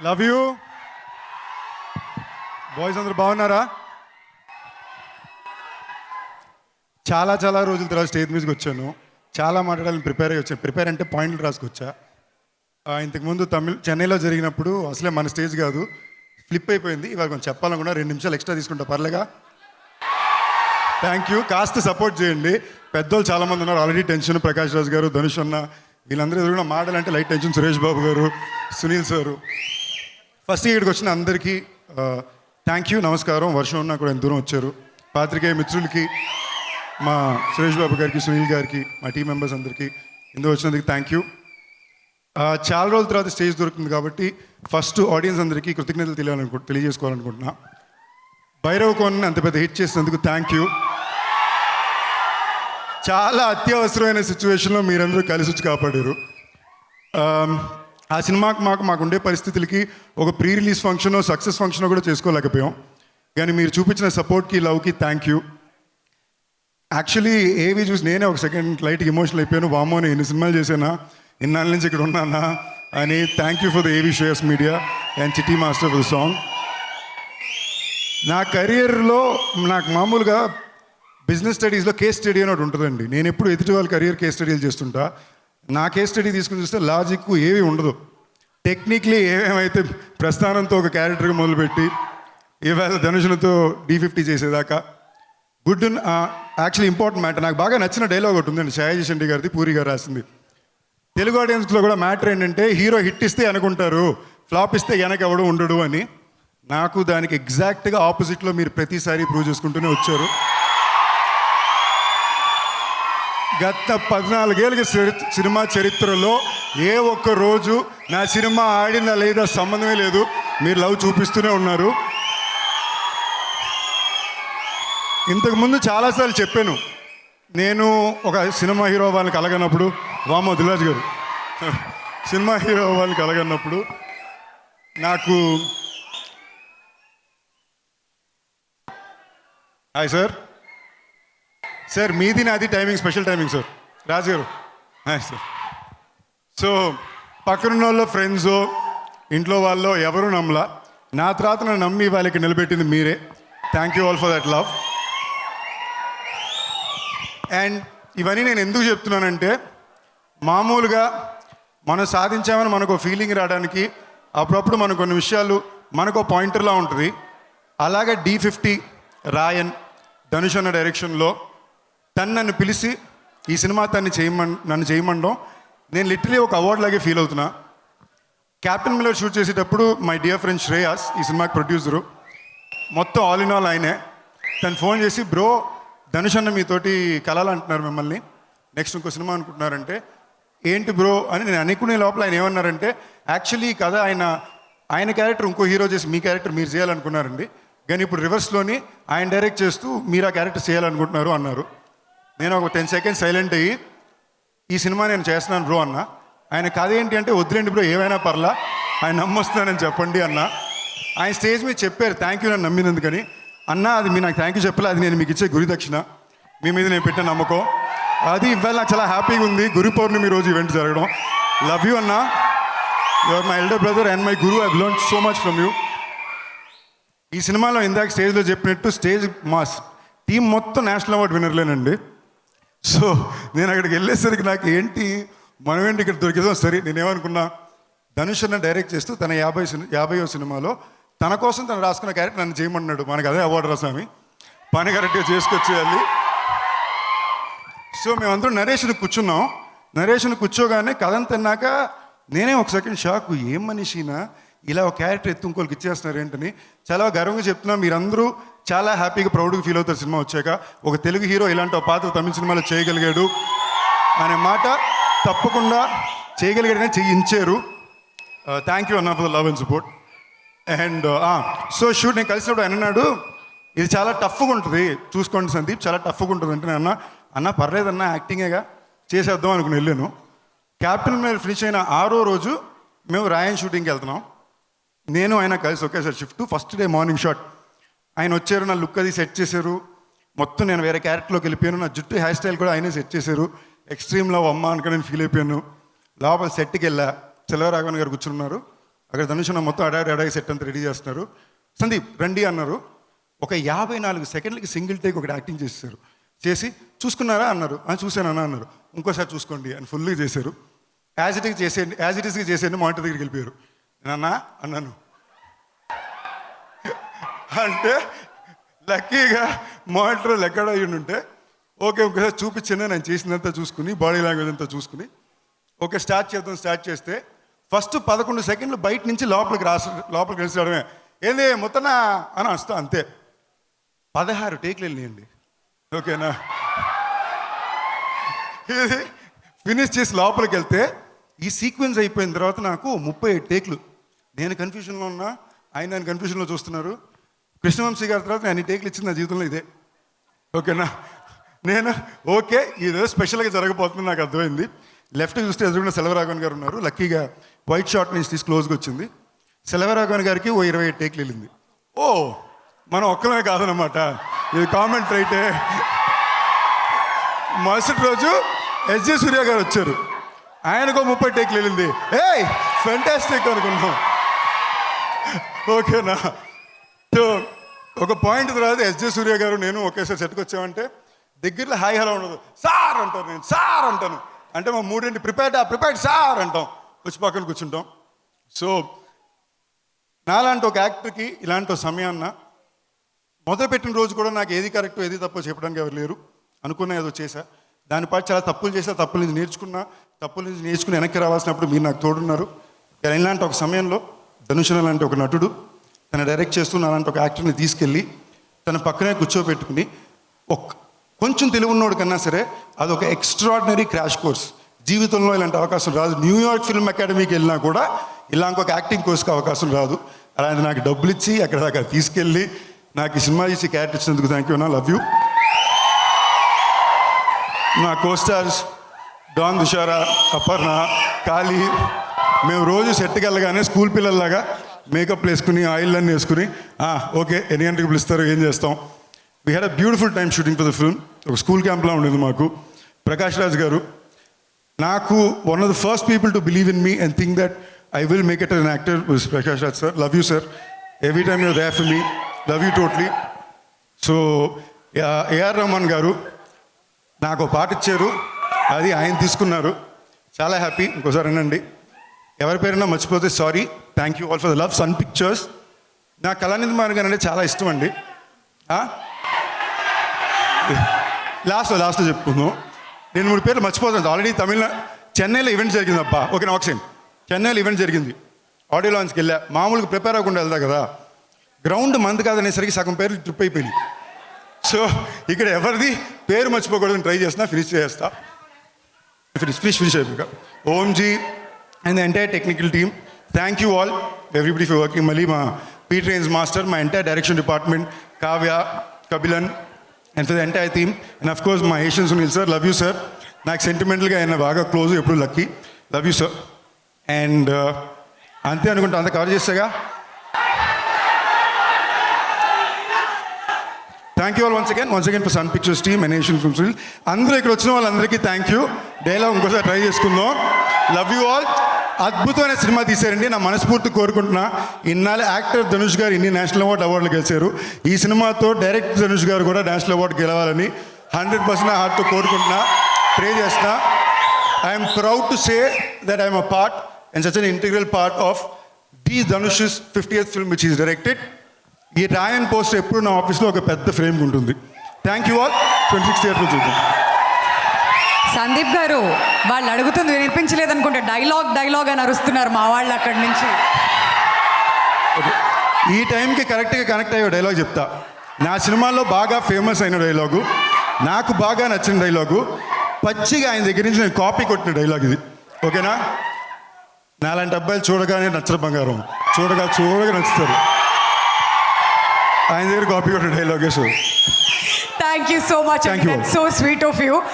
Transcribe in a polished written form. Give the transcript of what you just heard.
Love you boys, అందరూ బాగున్నారా? చాలా రోజుల తర్వాత స్టేజ్ మీదకి వచ్చాను. చాలా మాట్లాడాలని ప్రిపేర్ అయ్యి వచ్చాను. ప్రిపేర్ అంటే పాయింట్లు రాసుకొచ్చా. ఇంతకుముందు చెన్నైలో జరిగినప్పుడు అసలే మన స్టేజ్ కాదు, ఫ్లిప్ అయిపోయింది. ఇవాళ కొంచెం చెప్పాలనుకున్నా, 2 నిమిషాలు ఎక్స్ట్రా తీసుకుంటా, పర్లేగా? Thank you. కాస్త సపోర్ట్ చేయండి. పెద్దోళ్ళు చాలామంది ఉన్నారు ఆల్రెడీ. టెన్షన్ ప్రకాష్ రాజ్ గారు, ధనుష్ అన్న, వీళ్ళందరూ ఎదురుగా మాటలంటే లైట్ టెన్షన్. సురేష్ బాబు గారు, సునీల్ సారు. ఫస్ట్ ఇక్కడికి వచ్చిన అందరికీ థ్యాంక్ యూ, నమస్కారం. వర్షం ఉన్నా కూడా ఎంత దూరం వచ్చారు. పాత్రికేయ మిత్రులకి, మా సురేష్ బాబు గారికి, సునీల్ గారికి, మా టీం మెంబర్స్ అందరికీ ఇందులో వచ్చినందుకు థ్యాంక్ యూ. చాలా రోజుల తర్వాత స్టేజ్ దొరుకుతుంది కాబట్టి ఫస్ట్ ఆడియన్స్ అందరికీ కృతజ్ఞతలు తెలియజేసుకోవాలనుకుంటున్నా. భైరవ్ కోన్ అంత పెద్ద హిట్ చేసినందుకు థ్యాంక్ యూ. చాలా అత్యవసరమైన సిచ్యువేషన్లో మీరందరూ కలిసి వచ్చి కాపాడారు. ఆ సినిమాకి మాకుండే పరిస్థితులకి ఒక ప్రీ రిలీజ్ ఫంక్షనో సక్సెస్ ఫంక్షనో కూడా చేసుకోలేకపోయాం. కానీ మీరు చూపించిన సపోర్ట్కి, లవ్కి థ్యాంక్ యూ. యాక్చువల్లీ ఏవి చూసి నేనే ఒక సెకండ్ లైట్కి ఎమోషనల్ అయిపోయాను. వామో, నేను ఎన్ని సినిమాలు చేశానా, ఇన్నాళ్ళ నుంచి ఇక్కడ ఉన్నానా అని. థ్యాంక్ యూ ఫర్ ద ఏవి షేర్స్ మీడియా అండ్ చిట్టి మాస్టర్ ఫర్ ద సాంగ్. నా కెరియర్లో నాకు మామూలుగా బిజినెస్ స్టడీస్లో కేస్ స్టడీ అని ఒకటి ఉంటుందండి. నేను ఎప్పుడు ఎదుటి వాళ్ళ కెరియర్ కేస్ స్టడీలు చేస్తుంటా. నా కేస్ స్టడీ తీసుకుని చూస్తే లాజిక్ ఏవి ఉండదు. టెక్నిక్లీ ఏమేమైతే ప్రస్థానంతో ఒక క్యారెక్టర్గా మొదలుపెట్టి ఇవాళ ధనుషులతో D50 చేసేదాకా గుడ్. యాక్చువల్లీ ఇంపార్టెంట్ మ్యాటర్, నాకు బాగా నచ్చిన డైలాగ్ ఒకటి ఉందండి, షాయాజీ షెండి గారిది, పూరి గారు రాసింది. తెలుగు ఆడియన్స్లో కూడా మ్యాటర్ ఏంటంటే, హీరో హిట్ ఇస్తే అనుకుంటారు, ఫ్లాప్ ఇస్తే వెనక ఎవడు ఉండడు అని. నాకు దానికి ఎగ్జాక్ట్గా ఆపోజిట్లో మీరు ప్రతిసారి ప్రూవ్ చేసుకుంటూనే వచ్చారు. గత 14 ఏళ్ళకి సినిమా చరిత్రలో ఏ ఒక్క రోజు నా సినిమా ఆడిందా లేదా సంబంధమే లేదు, మీరు లవ్ చూపిస్తూనే ఉన్నారు. ఇంతకుముందు చాలాసార్లు చెప్పాను, నేను ఒక సినిమా హీరో వాళ్ళని కలగనప్పుడు, వామో దిల్రాజు గారు, సినిమా హీరో వాళ్ళని కలగన్నప్పుడు నాకు హాయ్ సార్ మీది నాది టైమింగ్, స్పెషల్ టైమింగ్ సార్. రాజు గారు హాయ్ సార్. సో పక్కనున్న వాళ్ళు, ఫ్రెండ్స్, ఇంట్లో వాళ్ళు ఎవరు నమ్మలా. నా తర్వాత నన్ను నమ్మి వాళ్ళకి నిలబెట్టింది మీరే. Thank you all for that love. And ఇవన్నీ నేను ఎందుకు చెప్తున్నానంటే, మామూలుగా మనం సాధించామని మనకు ఫీలింగ్ రావడానికి అప్పుడప్పుడు మనకు కొన్ని విషయాలు మనకు పాయింటర్లా ఉంటుంది. అలాగే D50 రాయన్, ధనుష్ అన్న డైరెక్షన్లో నన్ను పిలిచి ఈ సినిమా నన్ను చేయమండం, నేను లిటరలీ ఒక అవార్డ్ లాగే ఫీల్ అవుతున్నా. క్యాప్టెన్ మిల్లర్ షూట్ చేసేటప్పుడు మై డియర్ ఫ్రెండ్ శ్రేయాస్, ఈ సినిమాకి ప్రొడ్యూసరు, మొత్తం ఆల్ ఇన్ ఆల్ ఆయనే. తను ఫోన్ చేసి, బ్రో ధనుష్ అన్న మీతోటి కలాలంటున్నారు మిమ్మల్ని, నెక్స్ట్ ఇంకో సినిమా అనుకుంటున్నారంటే, ఏంటి బ్రో అని నేను అనుకునే లోపల ఆయన ఏమన్నారంటే, యాక్చువల్లీ ఈ కథ ఆయన క్యారెక్టర్ ఇంకో హీరో చేసి మీ క్యారెక్టర్ మీరు చేయాలనుకున్నారండి, కానీ ఇప్పుడు రివర్స్లోని ఆయన డైరెక్ట్ చేస్తూ మీరు ఆ క్యారెక్టర్ చేయాలనుకుంటున్నారు అన్నారు. నేను ఒక 10 సెకండ్స్ సైలెంట్ అయ్యి, ఈ సినిమా నేను చేస్తున్నాను బ్రో అన్న. ఆయన కథ ఏంటి అంటే, వద్దులేండి బ్రో ఏమైనా పర్లా, ఆయన నమ్మొస్తున్నానని చెప్పండి అన్న. ఆయన స్టేజ్ మీద చెప్పారు థ్యాంక్ యూ నన్ను నమ్మినందుకని. అన్న అది మీరు నాకు థ్యాంక్ యూ చెప్పలే, అది నేను మీకు ఇచ్చే గురి దక్షిణ, మీ మీద నేను పెట్టిన నమ్మకం. అది ఇవాళ నాకు చాలా హ్యాపీగా ఉంది. గురు పౌర్ణమి రోజు ఈవెంట్ జరగడం. లవ్ యూ అన్న, your my elder brother and my Guru. I learned so much from you. ఈ సినిమాలో ఇందాక స్టేజ్లో చెప్పినట్టు స్టేజ్ మా టీం మొత్తం నేషనల్ అవార్డు విన్నర్లేనండి. సో నేను అక్కడికి వెళ్ళేసరికి నాకు ఏంటి, మనం ఏంటి ఇక్కడ దొరికిదాం. సరే నేనేమనుకున్నా, ధనుష్ అన్న డైరెక్ట్ చేస్తూ తన 50వ సినిమాలో తన కోసం తను రాసుకున్న క్యారెక్టర్ నన్ను చేయమన్నాడు. మనకు అదే అవార్డు రాసామి, పని కరెక్ట్గా చేసుకొచ్చేయాలి. సో మేమందరం నరేషన్ కూర్చున్నాం. నరేషన్ కూర్చోగానే కథ తిన్నాక నేనే ఒక సెకండ్ షాక్, ఏం మనిషినా ఇలా ఒక క్యారెక్టర్ ఎత్తు ఇంకోళ్ళకి ఇచ్చేస్తున్నారు ఏంటని. చాలా గర్వంగా చెప్తున్నా, మీరందరూ చాలా హ్యాపీగా ప్రౌడ్గా ఫీల్ అవుతారు సినిమా వచ్చాక. ఒక తెలుగు హీరో ఇలాంటి ఒక పాత్ర తమిళ సినిమాలో చేయగలిగాడు అనే మాట తప్పకుండా చేయగలిగాడని చేయించారు. థ్యాంక్ యూ అన్న for the love and support. And so shoot నేను కలిసినప్పుడు ఆయన అన్నాడు, ఇది చాలా టఫ్గా ఉంటుంది, చూసుకోండి సందీప్, చాలా టఫ్గా ఉంటుంది అంటే, నేను అన్న పర్లేదన్న యాక్టింగేగా చేసేద్దాం అనుకుని వెళ్ళాను. క్యాప్టెన్ మీద ఫినిష్ అయిన 6వ రోజు మేము రాయన్ షూటింగ్కి వెళ్తున్నాం. నేను ఆయన కలిసి ఒకేసారి shift. First day morning shot ఆయన వచ్చారు, నా లుక్ అది సెట్ చేశారు మొత్తం. నేను వేరే క్యారెక్టర్లోకి వెళ్ళిపోయాను. నా జుట్టు హెయిర్ స్టైల్ కూడా ఆయనే సెట్ చేశారు. ఎక్స్ట్రీమ్ లవ్ అమ్మ అనుకుని నేను ఫీల్ అయిపోయాను. లోపల సెట్కి వెళ్ళా, చెలవరాఘవన్ గారు కూర్చున్నారు. అక్కడ ధనుష్ అన్న మొత్తం అడాయి సెట్ అంతా రెడీ చేస్తున్నారు. సందీప్ రండి అన్నారు. ఒక 54 సెకండ్లకి సింగిల్ టేక్ ఒకటి యాక్టింగ్ చేసేసారు. చేసి చూసుకున్నారా అన్నారు. చూశానన్నా అన్నారు. ఇంకోసారి చూసుకోండి అని ఫుల్గా చేశారు. యాజ్ ఇట్ ఈస్గా చేసేయండి మానిటర్ దగ్గరికి వెళ్ళిపోయారు. నేనన్నా అన్నాను అంటే లక్కీగా మానిటర్ ఎక్కడ అయ్యి ఉంటే ఓకే ఒకసారి చూపించాను. నేను చేసిందంతా చూసుకుని బాడీ లాంగ్వేజ్ అంతా చూసుకుని ఓకే స్టార్ట్ చేస్తే ఫస్ట్ 11 సెకండ్లు బయట నుంచి లోపలికి కలిసి రావడమే. ఏంది మొత్తనా అని వస్తా అంతే. 16 టేక్లు వెళ్ళినాయండి. ఓకేనా, ఇది ఫినిష్ చేసి లోపలికి వెళ్తే ఈ సీక్వెన్స్ అయిపోయిన తర్వాత నాకు 37 టేక్లు. నేను కన్ఫ్యూజన్లో ఉన్నా, ఆయన కన్ఫ్యూజన్లో చూస్తున్నారు. కృష్ణవంశీ గారి తర్వాత నేను టేక్లు ఇచ్చింది నా జీవితంలో ఇదే. ఓకేనా, నేను ఓకే ఇది స్పెషల్గా జరగబోతుంది నాకు అర్థమైంది. లెఫ్ట్ చూస్తే ఎదురుగా సెల్వరాఘవన్ గారు ఉన్నారు. లక్కీగా వైట్ షార్ట్ నుంచి తీసి క్లోజ్గా వచ్చింది. సెల్వరాఘవన్ గారికి 27 టేక్లు వెళ్ళింది. ఓ మనం ఒక్కలమే కాదనమాట, ఇది కామెంట్ రైటే. మరుసటి రోజు ఎస్జే సూర్య గారు వచ్చారు. ఆయనకు 30 టేక్లు వెళ్ళింది. ఏయ్ ఫెంటాస్టిక్ అనుకున్నాం. ఓకేనా, సో ఒక పాయింట్ తర్వాత ఎస్జే సూర్య గారు నేను ఒకేసారి సెట్కి వచ్చామంటే దగ్గరలో హాయ్ హలో ఉండదు. సార్ అంటారు, నేను సార్ అంటాను. అంటే మా మూడింటి ప్రిపేర్డ్ సార్ అంటాం, వచ్చి పక్కన కూర్చుంటాం. సో నాలాంటి ఒక యాక్టర్కి ఇలాంటి సమయాన్న మొదలుపెట్టిన రోజు కూడా నాకు ఏది కరెక్ట్ ఏది తప్పో చెప్పడానికి ఎవరు లేరు. అనుకున్నా ఏదో చేశా, దాని పాటు చాలా తప్పులు చేశా, తప్పుల నుంచి నేర్చుకుని వెనక్కి రావాల్సినప్పుడు మీరు నాకు తోడున్నారు. ఇలాంటి ఒక సమయంలో ధనుష్ లాంటి ఒక నటుడు తను డైరెక్ట్ చేస్తున్న అలాంటి ఒక యాక్టర్ని తీసుకెళ్ళి తన పక్కనే కూర్చోబెట్టుకుని కొంచెం తెలివున్నోడు కన్నా సరే అదొక ఎక్స్ట్రాడినరీ క్రాష్ కోర్స్. జీవితంలో ఇలాంటి అవకాశం రాదు. న్యూయార్క్ ఫిల్మ్ అకాడమీకి వెళ్ళినా కూడా ఇలా ఇంకొక యాక్టింగ్ కోర్స్కి అవకాశం రాదు. అలాంటి నాకు డబ్బులు ఇచ్చి అక్కడ దాకా తీసుకెళ్ళి నాకు ఈ సినిమా ఇచ్చి క్యారెక్టర్ ఇచ్చినందుకు థ్యాంక్ యూ. నా లవ్ యూ. నా కోస్టార్స్ డాన్ దుషారా, అపర్ణ, కాళీ, మేము రోజు సెట్కి వెళ్ళగానే స్కూల్ పిల్లల్లాగా మేకప్ వేసుకుని ఆయిల్ అన్నీ వేసుకుని ఓకే ఎన్ని గంటలకు పిలుస్తారు ఏం చేస్తాం. We had a beautiful time shooting for the film. ఒక స్కూల్ క్యాంప్లా ఉండేది మాకు. ప్రకాష్ రాజ్ గారు నాకు one of the first people to believe in me and think that I will make it an actor was Prakash Raj sir. Love you sir, every time you're there for me, love you totally. So AR Rahman గారు నాకు పాట ఇచ్చారు, అది ఆయన తీసుకున్నారు. చాలా happy. ఇంకోసారి అనండి, ఎవరి పేరైనా మర్చిపోతే sorry. Thank you all for the love. Sun Pictures. నా కళానిధి మారన్ గారు అంటే చాలా ఇష్టం అండి. లాస్ట్లో చెప్పుకుందాం. నేను 3 పేర్లు మర్చిపోతాను. ఆల్రెడీ చెన్నైలో ఈవెంట్ జరిగింది అబ్బా. ఓకే నా ఒకసారి చెన్నైలో ఈవెంట్ జరిగింది. ఆడియో లాంచ్కి వెళ్ళా. మామూలుగా ప్రిపేర్ అవ్వకుండా వెళ్తా కదా, గ్రౌండ్ మంది కాదనేసరికి సగం పేర్లు ట్రిప్ అయిపోయింది. సో ఇక్కడ ఎవరిది పేరు మర్చిపోకూడదని ట్రై చేస్తున్నా. ఫినిష్ అయిపోయాక ఓంజీ and the entire technical team, thank you all everybody for working. మళ్ళీ మా పీ ట్రైన్స్ మాస్టర్, మా entire direction department, Kavya, Kapilan and for the entire team and of course మా Asian Sunil sir. Love you sir. నాకు సెంటిమెంటల్గా ఆయన బాగా క్లోజ్, ఎప్పుడు lucky. Love you sir. And అంతే అనుకుంటా, అంతా కవర్ చేస్తాగా. Thank you all once again for Sun Pictures team and Asian films. అందరూ ఇక్కడ వచ్చిన వాళ్ళందరికీ థ్యాంక్ యూ. డైలాగ్ ఇంకోసారి ట్రై చేసుకుందాం. Love you all. అద్భుతమైన సినిమా తీశారండి. నా మనస్ఫూర్తి కోరుకుంటున్నా. ఇన్నాళ్ళు యాక్టర్ ధనుష్ గారు ఇన్ని నేషనల్ అవార్డులు గెలిచారు. ఈ సినిమాతో డైరెక్టర్ ధనుష్ గారు కూడా నేషనల్ అవార్డు గెలవాలని 100% హార్ట్తో కోరుకుంటున్నా, ప్రే చేస్తున్నా. I'm proud to say that I'm a part and such an integral part of the Dhanush's 50th film which is directed. ఈ రాయన్ పోస్టర్ ఎప్పుడు నా ఆఫీస్లో ఒక పెద్ద ఫ్రేమ్ ఉంటుంది. Thank you all. 26th థియేటర్లో చూద్దాం. సందీప్ గారు వాళ్ళు అడుగుతుంది వినిపించలేదు అనుకుంటే డైలాగ్ అని అరుస్తున్నారు మా వాళ్ళు అక్కడి నుంచి. ఈ టైంకి కరెక్ట్గా కనెక్ట్ అయ్యే డైలాగ్ చెప్తా. నా సినిమాలో బాగా ఫేమస్ అయిన డైలాగు, నాకు బాగా నచ్చిన డైలాగు, పచ్చిగా ఆయన దగ్గర నుంచి నేను కాపీ కొట్టిన డైలాగ్ ఇది. ఓకేనా? నాలాంటి అబ్బాయిలు చూడగానే నచ్చరు బంగారం, చూడగా నచ్చుతారు. ఆయన దగ్గర కాపీ కొట్టిన డైలాగే. So thank you so much. So sweet of you.